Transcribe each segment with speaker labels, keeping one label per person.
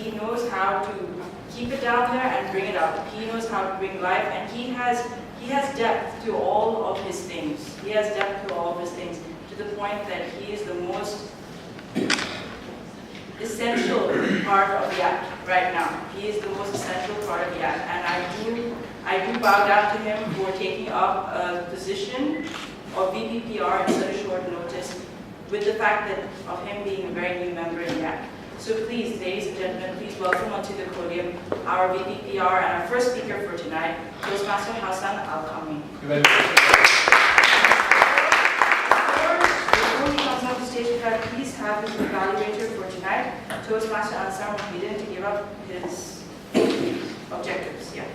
Speaker 1: he knows how to keep it down there and bring it up. He knows how to bring life, and he has depth to all of his things. He has depth to all of his things, to the point that he is the most essential part of YAT right now. He is the most essential part of YAT, and I do bow down to him for taking up a position of VPPR in such a short notice, with the fact that of him being a very new member in YAT. So please, ladies and gentlemen, please welcome onto the podium our VPPR and our first speaker for tonight, Toastmaster Hassan Al Aqami. Before he comes on the stage, could I please have his evaluator for tonight, Toastmaster Ansar Muhyiddin, to give up his objectives. Yeah.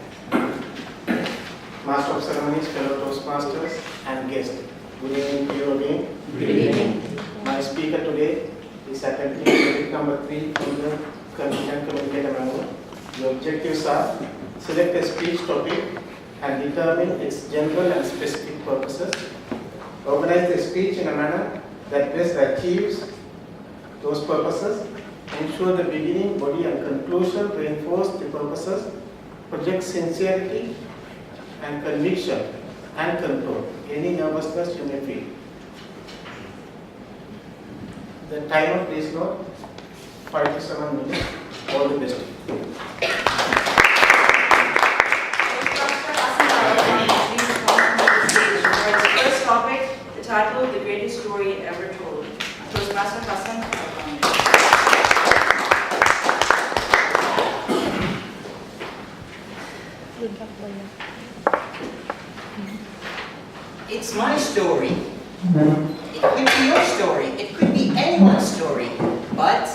Speaker 2: Master of Ceremonies, fellow Toastmasters, and guests. Good evening to you again.
Speaker 3: Good evening.
Speaker 2: My speaker today is attempting topic number 3 from the Content Communicator Manual. The objectives are: select a speech topic and determine its general and specific purposes. Organize the speech in a manner that best achieves those purposes. Ensure the beginning, body, and conclusion reinforce the purposes. Project sincerity and conviction and control any nervousness you may feel. The timer, please note, 5 to 7 minutes. All the best.
Speaker 1: First topic, the title, The Greatest Story Ever Told. Toastmaster Hassan Al Aqami.
Speaker 3: It's my story. It could be your story. It could be anyone's story. But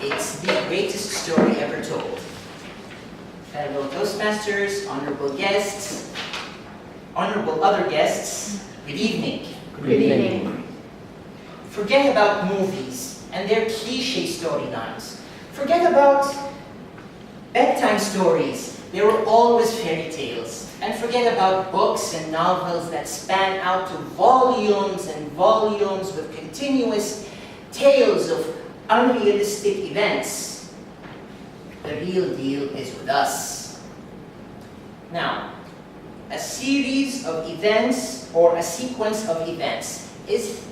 Speaker 3: it's the greatest story ever told. Fellow Toastmasters, honorable guests, honorable other guests, good evening.
Speaker 4: Good evening.
Speaker 3: Forget about movies and their cliche storylines. Forget about bedtime stories. They were always fairy tales. And forget about books and novels that span out to volumes and volumes with continuous tales of unrealistic events. The real deal is with us. Now, a series of events or a sequence of events is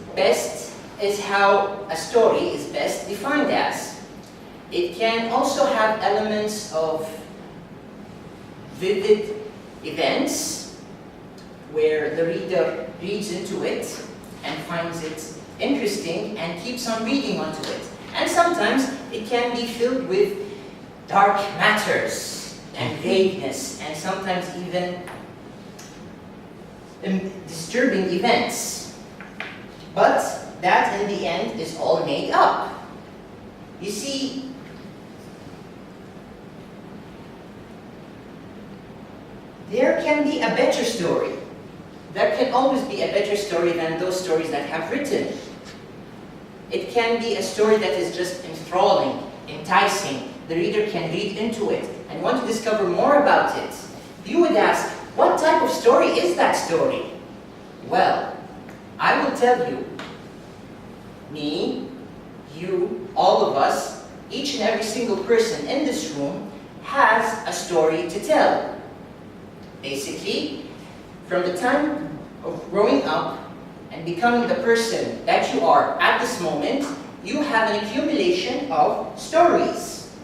Speaker 3: how a story is best defined as. It can also have elements of vivid events where the reader reads into it and finds it interesting and keeps on reading onto it. And sometimes it can be filled with dark matters and vagueness and sometimes even disturbing events. But that in the end is all made up. You see, there can be a better story. There can always be a better story than those stories that have written. It can be a story that is just enthralling, enticing. The reader can read into it and want to discover more about it. You would ask, what type of story is that story? Well, I will tell you. Me, you, all of us, each and every single person in this room has a story to tell. Basically, from the time of growing up and becoming the person that you are at this moment, you have an accumulation of stories.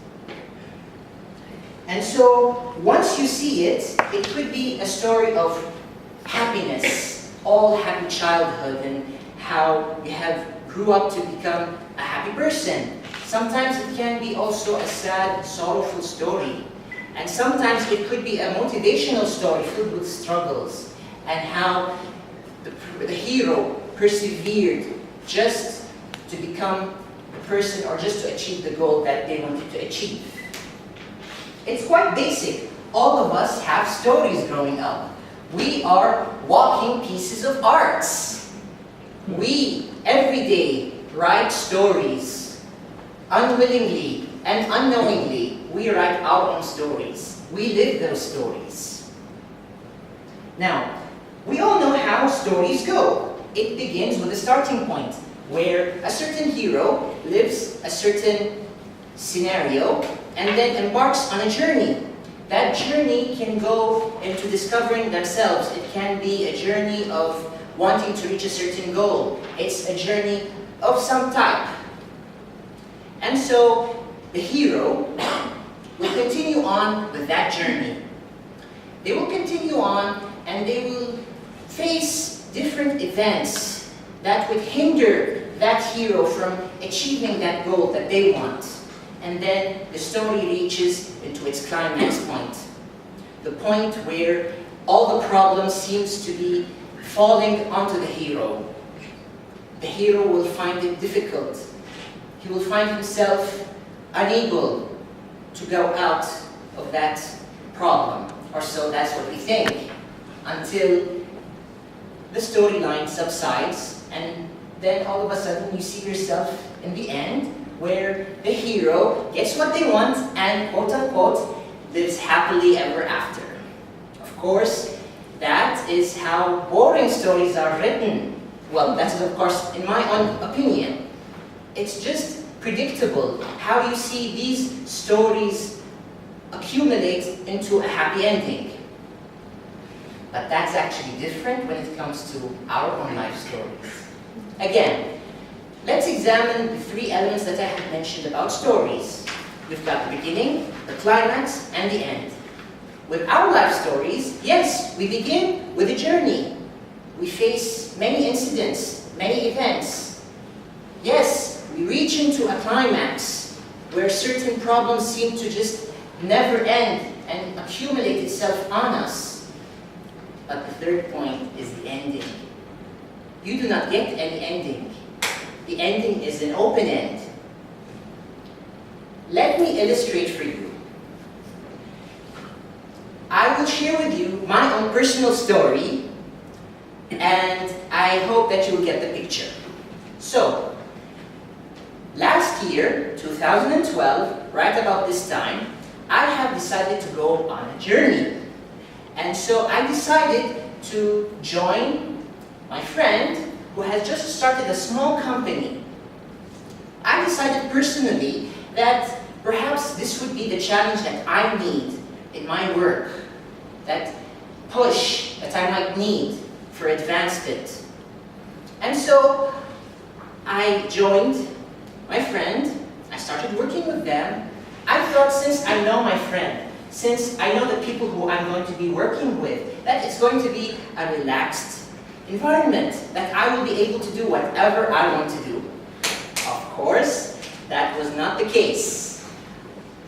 Speaker 3: And so, once you see it, it could be a story of happiness, all happy childhood, and how you grew up to become a happy person. Sometimes it can be also a sad, sorrowful story. And sometimes it could be a motivational story filled with struggles and how the hero persevered just to become the person or just to achieve the goal that they wanted to achieve. It's quite basic. All of us have stories growing up. We are walking pieces of arts. We, every day, write stories. Unwillingly and unknowingly, we write our own stories. We live those stories. Now, we all know how stories go. It begins with a starting point, where a certain hero lives a certain scenario, and then embarks on a journey. That journey can go into discovering themselves. It can be a journey of wanting to reach a certain goal. It's a journey of some type. And so the hero will continue on with that journey. They will continue on and they will face different events that would hinder that hero from achieving that goal that they want. And then the story reaches into its climax point. The point where all the problem seems to be falling onto the hero. The hero will find it difficult. He will find himself unable to go out of that problem. Or so that's what we think. Until the storyline subsides, and then all of a sudden you see yourself in the end where the hero gets what they want and quote-unquote lives happily ever after. Of course, that is how boring stories are written. Well, that's of course in my own opinion. It's just predictable how you see these stories accumulate into a happy ending. But that's actually different when it comes to our own life stories. Again, let's examine the three elements that I have mentioned about stories. We've got the beginning, the climax, and the end. With our life stories, yes, we begin with a journey. We face many incidents, many events. Yes, we reach into a climax where certain problems seem to just never end and accumulate itself on us. But the third point is the ending. You do not get any ending. The ending is an open end. Let me illustrate for you. I will share with you my own personal story, and I hope that you will get the picture. So, last year, 2012, right about this time, I have decided to go on a journey. And so I decided to join my friend who has just started a small company. I decided personally that perhaps this would be the challenge that I need in my work, that push that I might need for advancement. And so I joined my friend, I started working with them. I thought, since I know my friend, since I know the people who I'm going to be working with, that it's going to be a relaxed environment, that I will be able to do whatever I want to do. Of course, that was not the case.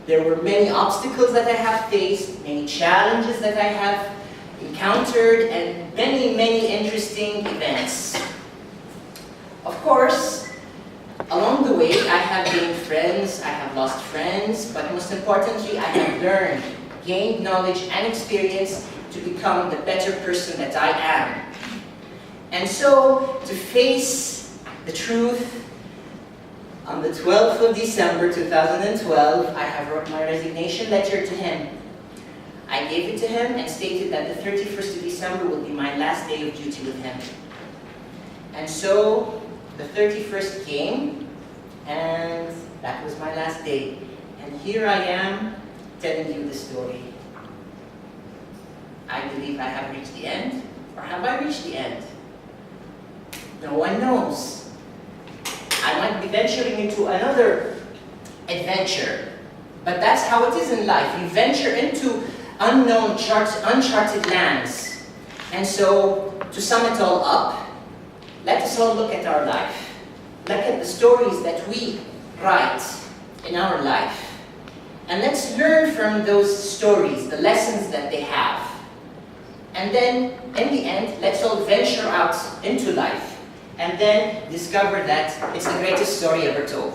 Speaker 3: There were many obstacles that I have faced, many challenges that I have encountered, and many, many interesting events. Of course, along the way, I have gained friends, I have lost friends, but most importantly, I have learned, gained knowledge and experience to become the better person that I am. And so, to face the truth, on the 12th of December 2012, I have wrote my resignation letter to him. I gave it to him and stated that the 31st of December will be my last day of duty with him. And so, the 31st came, and that was my last day. And here I am, telling you the story. I believe I have reached the end, or have I reached the end? No one knows. I might be venturing into another adventure, but that's how it is in life. You venture into unknown, uncharted lands. And so, to sum it all up, let us all look at our life. Look at the stories that we write in our life. And let's learn from those stories, the lessons that they have. And then, in the end, let's all venture out into life. And then discover that it's the greatest story ever told.